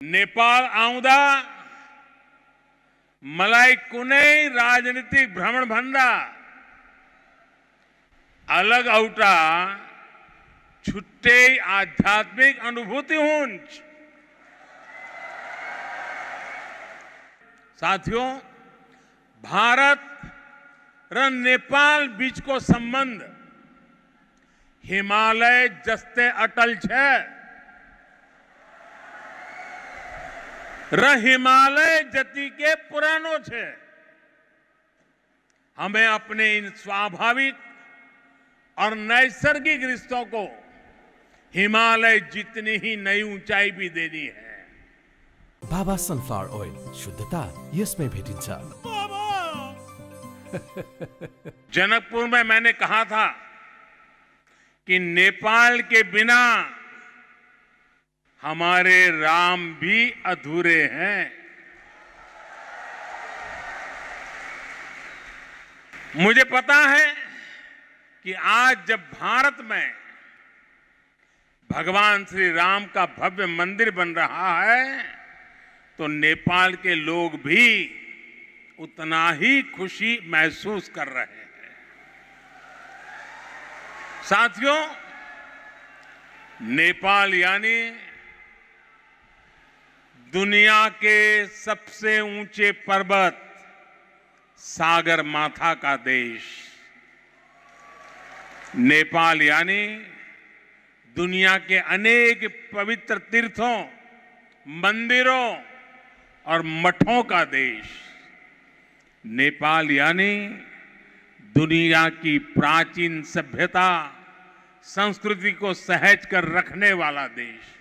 नेपाल आउँदा मलाई कुनै राजनीतिक भ्रमण भन्दा अलग एउटा छुट्टै आध्यात्मिक अनुभूति हुन्छ। साथियों, भारत र नेपाल बीचको सम्बन्ध हिमालय जस्तै अटल छ र हिमालय जति के पुरानो छे। हमें अपने इन स्वाभाविक और नैसर्गिक रिश्तों को हिमालय जितनी ही नई ऊंचाई भी देनी है। बाबा सनफ्लावर ऑयल, शुद्धता यसमें भेटिन्छ। जनकपुर में मैंने कहा था कि नेपाल के बिना हमारे राम भी अधूरे हैं। मुझे पता है कि आज जब भारत में भगवान श्री राम का भव्य मंदिर बन रहा है तो नेपाल के लोग भी उतना ही खुशी महसूस कर रहे हैं। साथियों, नेपाल यानी दुनिया के सबसे ऊंचे पर्वत सागर माथा का देश। नेपाल यानी दुनिया के अनेक पवित्र तीर्थों, मंदिरों और मठों का देश। नेपाल यानी दुनिया की प्राचीन सभ्यता, संस्कृति को सहज कर रखने वाला देश।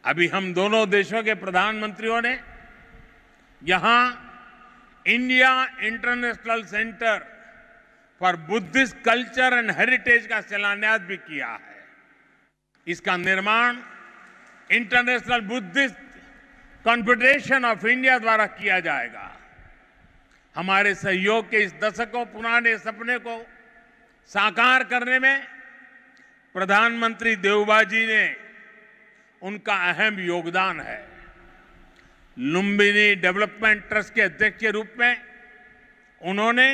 अभी हम दोनों देशों के प्रधानमंत्रियों ने यहां India international centre for Buddhist culture and heritage का शिलान्यास भी किया है। इसका निर्माण international Buddhist confederation of India द्वारा किया जाएगा। हमारे सहयोग के इस दशकों पुराने सपने को साकार करने में प्रधानमंत्री देउबा जी ने उनका अहम योगदान है। लुम्बिनी डेवलपमेंट ट्रस्ट के अध्यक्ष के रूप में उन्होंने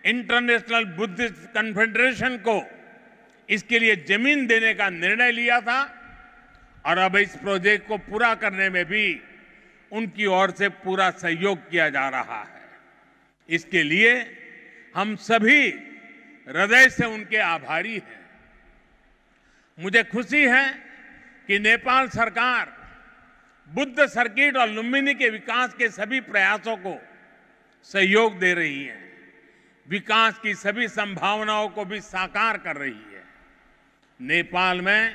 इंटरनेशनल बुद्धिस्ट कॉन्फेडरेशन को इसके लिए जमीन देने का निर्णय लिया था और अब इस प्रोजेक्ट को पूरा करने में भी उनकी ओर से पूरा सहयोग किया जा रहा है। इसके लिए हम सभी हृदय से उनके आभारी हैं। मुझे खुशी है कि नेपाल सरकार बुद्ध सर्किट और लुम्बिनी के विकास के सभी प्रयासों को सहयोग दे रही है, विकास की सभी संभावनाओं को भी साकार कर रही है। नेपाल में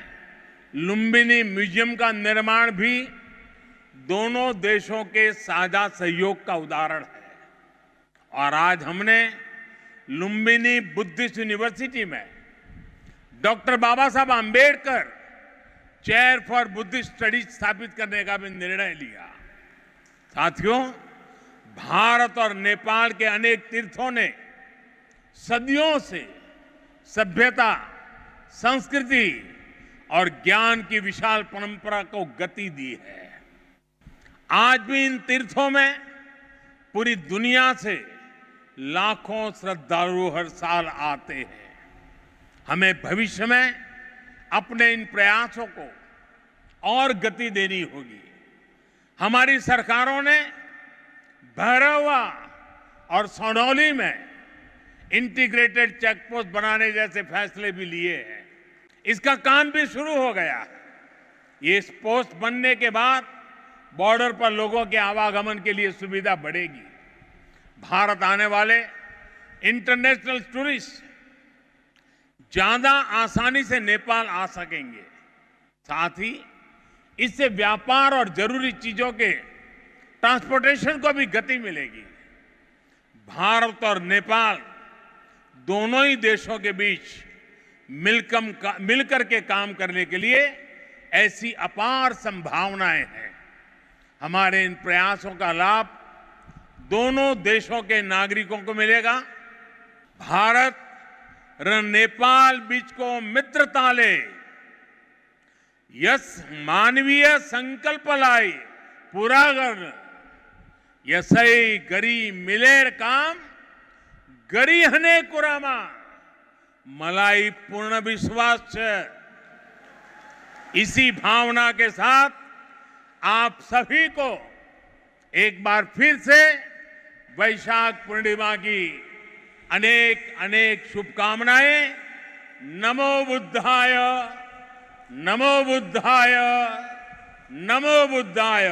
लुम्बिनी म्यूजियम का निर्माण भी दोनों देशों के साझा सहयोग का उदाहरण है और आज हमने लुम्बिनी बुद्धिस्ट यूनिवर्सिटी में doctor Baba Saheb Ambedkar chair for Buddhist studies स्थापित करने का भी निर्णय लिया। साथियों, भारत और नेपाल के अनेक तीर्थों ने सदियों से सभ्यता, संस्कृति और ज्ञान की विशाल परंपरा को गति दी है। आज भी इन तीर्थों में पूरी दुनिया से लाखों श्रद्धालु हर साल आते हैं। हमें भविष्य में अपने इन प्रयासों को और गति देनी होगी। हमारी सरकारों ने भैरवा और सोनौली में इंटीग्रेटेड चेक पोस्ट बनाने जैसे फैसले भी लिए हैं। इसका काम भी शुरू हो गया है। ये पोस्ट बनने के बाद बॉर्डर पर लोगों के आवागमन के लिए सुविधा बढ़ेगी। भारत आने वाले इंटरनेशनल टूरिस्ट ज्यादा आसानी से नेपाल आ सकेंगे। साथ ही इससे व्यापार और जरूरी चीजों के ट्रांसपोर्टेशन को भी गति मिलेगी। भारत और नेपाल दोनों ही देशों के बीच मिलकर के काम करने के लिए ऐसी अपार संभावनाएं हैं। हमारे इन प्रयासों का लाभ दोनों देशों के नागरिकों को मिलेगा। भारत र नेपाल बीच को मित्रताले यस मानवीय संकल्प लाई पूरा कर यसई गरी मिलेर काम गरी हने कुरामा मलाई पूर्ण विश्वास है। इसी भावना के साथ आप सभी को एक बार फिर से वैशाख पूर्णिमा की अनेक अनेक शुभकामनाएं। नमो बुद्धाय, नमो बुद्धाय, नमो बुद्धाय।